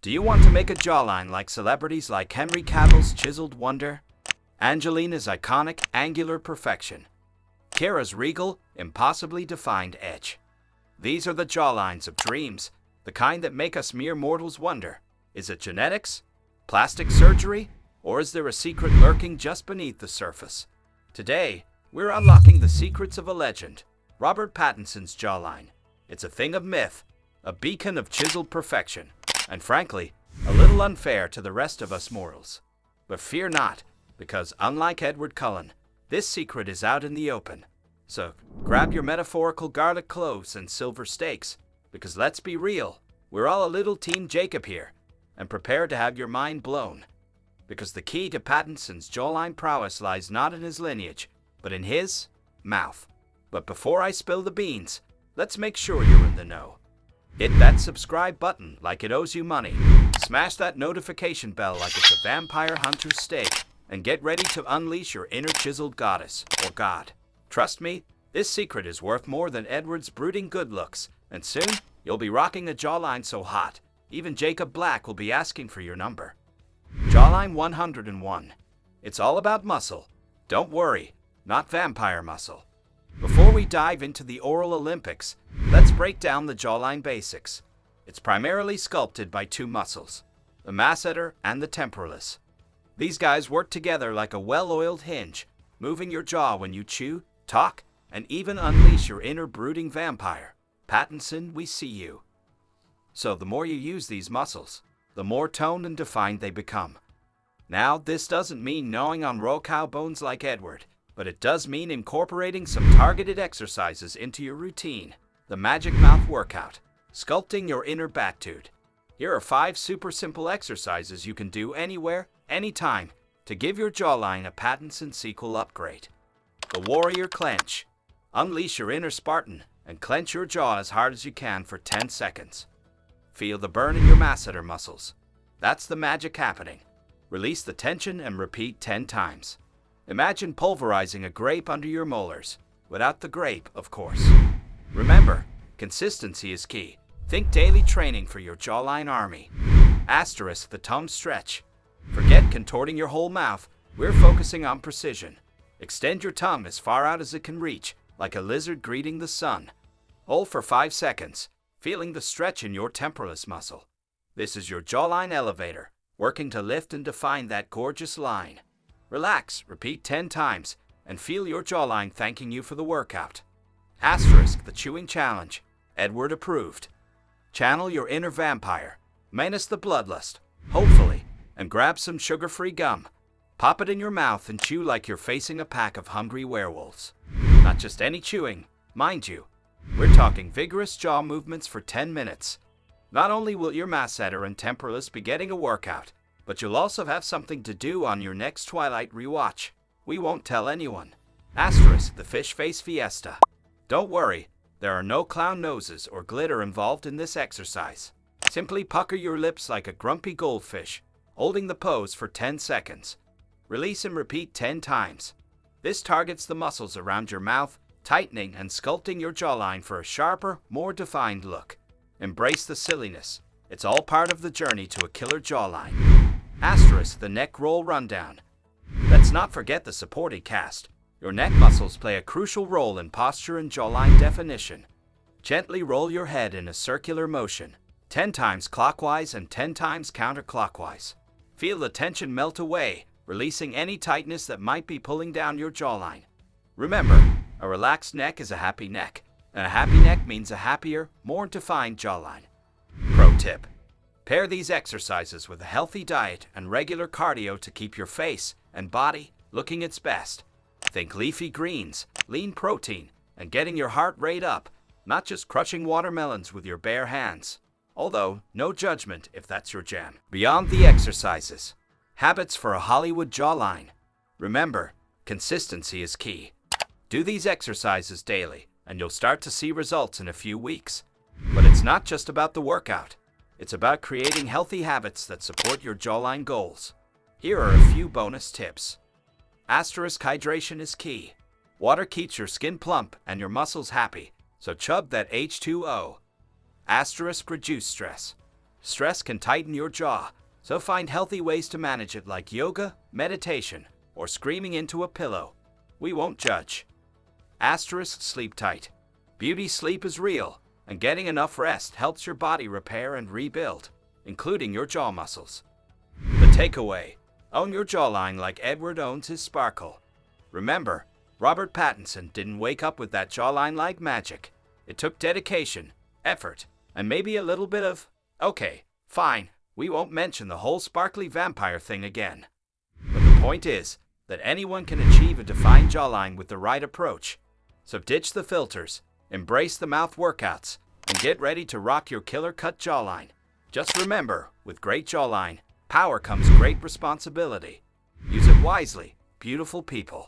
Do you want to make a jawline like celebrities like Henry Cavill's chiseled wonder? Angelina's iconic angular perfection? Kira's regal, impossibly defined edge? These are the jawlines of dreams, the kind that make us mere mortals wonder. Is it genetics? Plastic surgery? Or is there a secret lurking just beneath the surface? Today, we're unlocking the secrets of a legend, Robert Pattinson's jawline. It's a thing of myth, a beacon of chiseled perfection, and frankly, a little unfair to the rest of us mortals. But fear not, because unlike Edward Cullen, this secret is out in the open. So grab your metaphorical garlic cloves and silver steaks, because let's be real, we're all a little Team Jacob here, and prepare to have your mind blown. Because the key to Pattinson's jawline prowess lies not in his lineage, but in his mouth. But before I spill the beans, let's make sure you're in the know. Hit that subscribe button like it owes you money. Smash that notification bell like it's a vampire hunter's steak, and get ready to unleash your inner chiseled goddess or god. Trust me, this secret is worth more than Edward's brooding good looks, and soon you'll be rocking a jawline so hot, even Jacob Black will be asking for your number. Jawline 101. It's all about muscle. Don't worry, not vampire muscle. Before we dive into the oral Olympics, let's break down the jawline basics. It's primarily sculpted by two muscles, the masseter and the temporalis. These guys work together like a well-oiled hinge, moving your jaw when you chew, talk, and even unleash your inner brooding vampire. Pattinson, we see you. So the more you use these muscles, the more toned and defined they become. Now, this doesn't mean gnawing on raw cow bones like Edward, but it does mean incorporating some targeted exercises into your routine. The magic mouth workout, sculpting your inner bat-tude. Here are 5 super simple exercises you can do anywhere, anytime, to give your jawline a Pattinson sequel upgrade. The warrior clench. Unleash your inner Spartan and clench your jaw as hard as you can for 10 seconds. Feel the burn in your masseter muscles. That's the magic happening. Release the tension and repeat 10 times. Imagine pulverizing a grape under your molars, without the grape, of course. Remember, consistency is key. Think daily training for your jawline army. Asterisk the tongue stretch. Forget contorting your whole mouth, we're focusing on precision. Extend your tongue as far out as it can reach, like a lizard greeting the sun. Hold for 5 seconds, feeling the stretch in your temporalis muscle. This is your jawline elevator, working to lift and define that gorgeous line. Relax, repeat 10 times, and feel your jawline thanking you for the workout. Asterisk the chewing challenge. Edward approved. Channel your inner vampire. Menace the bloodlust, hopefully, and grab some sugar-free gum. Pop it in your mouth and chew like you're facing a pack of hungry werewolves. Not just any chewing, mind you. We're talking vigorous jaw movements for 10 minutes. Not only will your masseter and temporalis be getting a workout, but you'll also have something to do on your next Twilight rewatch. We won't tell anyone. Asterisk the fish face fiesta. Don't worry, there are no clown noses or glitter involved in this exercise. Simply pucker your lips like a grumpy goldfish, holding the pose for 10 seconds. Release and repeat 10 times. This targets the muscles around your mouth, tightening and sculpting your jawline for a sharper, more defined look. Embrace the silliness. It's all part of the journey to a killer jawline. Asterisk the neck roll rundown. Let's not forget the supporting cast. Your neck muscles play a crucial role in posture and jawline definition. Gently roll your head in a circular motion, 10 times clockwise and 10 times counterclockwise. Feel the tension melt away, releasing any tightness that might be pulling down your jawline. Remember, a relaxed neck is a happy neck, and a happy neck means a happier, more defined jawline. Pro tip. Pair these exercises with a healthy diet and regular cardio to keep your face and body looking its best. Think leafy greens, lean protein, and getting your heart rate up, not just crushing watermelons with your bare hands. Although, no judgment if that's your jam. Beyond the exercises, habits for a Hollywood jawline. Remember, consistency is key. Do these exercises daily, and you'll start to see results in a few weeks. But it's not just about the workout. It's about creating healthy habits that support your jawline goals. Here are a few bonus tips. Asterisk hydration is key. Water keeps your skin plump and your muscles happy, so chug that H2O. Asterisk reduce stress. Stress can tighten your jaw, so find healthy ways to manage it like yoga, meditation, or screaming into a pillow. We won't judge. Asterisk sleep tight. Beauty sleep is real, and getting enough rest helps your body repair and rebuild, including your jaw muscles. The takeaway: own your jawline like Edward owns his sparkle. Remember, Robert Pattinson didn't wake up with that jawline like magic. It took dedication, effort, and maybe a little bit of, okay, fine, we won't mention the whole sparkly vampire thing again. But the point is that anyone can achieve a defined jawline with the right approach. So ditch the filters, embrace the mouth workouts, and get ready to rock your killer cut jawline. Just remember, with great jawline, power comes great responsibility. Use it wisely, beautiful people.